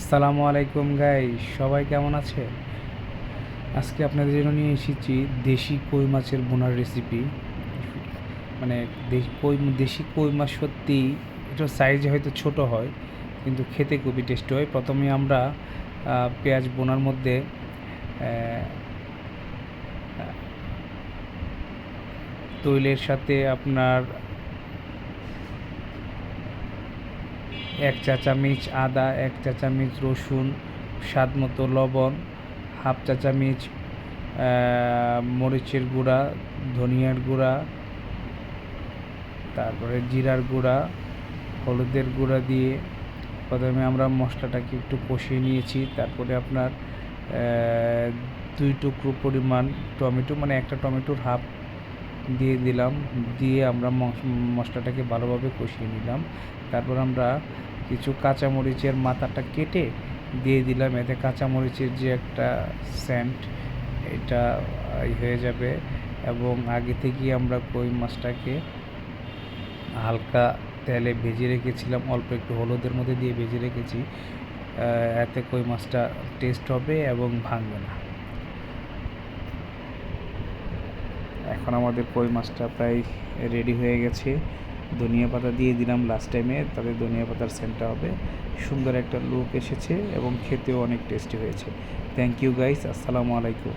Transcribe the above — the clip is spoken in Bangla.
আসসালামু আলাইকুম গাইস, সবাই কেমন আছে? আজকে আপনাদের জন্য নিয়ে এসেছি দেশি কই মাছের ভুনার রেসিপি। মানে দেশি কই মাছ সত্যি এটা সাইজে হয়তো ছোট হয়, কিন্তু খেতে খুবই টেস্টি হয়। প্রথমে আমরা পেঁয়াজ বোনার মধ্যে তৈলের সাথে আপনার 1 চা চামচ আদা, 1 চা চামচ রসুন, স্বাদ মতো লবণ, 1/2 চা চামচ মরিচের গুঁড়া, ধনিয়ার গুঁড়া, তারপরে জিরার গুঁড়া, হলুদের গুঁড়া দিয়ে প্রথমে আমরা মশলাটাকে একটু কষিয়ে নিয়েছি। তারপরে আপনার 2 টুকরো পরিমাণ টমেটো, মানে একটা টমেটোর হাফ দিয়ে দিলাম। দিয়ে আমরা মশলাটাকে ভালোভাবে কষিয়ে নিলাম। তারপর আমরা কিছু কাঁচামরিচের মাথাটা কেটে দিয়ে দিলাম। এতে কাঁচামরিচের যে একটা সেন্ট, এটা হয়ে যাবে। এবং আগে থেকেই আমরা কই মাছটাকে হালকা তেলে ভেজে রেখেছিলাম, অল্প একটু হলুদের মধ্যে দিয়ে ভেজে রেখেছি। এতে কই মাছটা টেস্ট হবে এবং ভাঙবে না। এখন আমাদের কই মাছটা প্রায় রেডি হয়ে গেছে। ধনিয়া পাতা দিয়ে দিলাম লাস্ট টাইমে, তাতে ধনিয়া পাতার সেন্টটা হবে। সুন্দর একটা লুক এসেছে এবং খেতেও অনেক টেস্টি হয়েছে। থ্যাংক ইউ গাইস, আসসালামু আলাইকুম।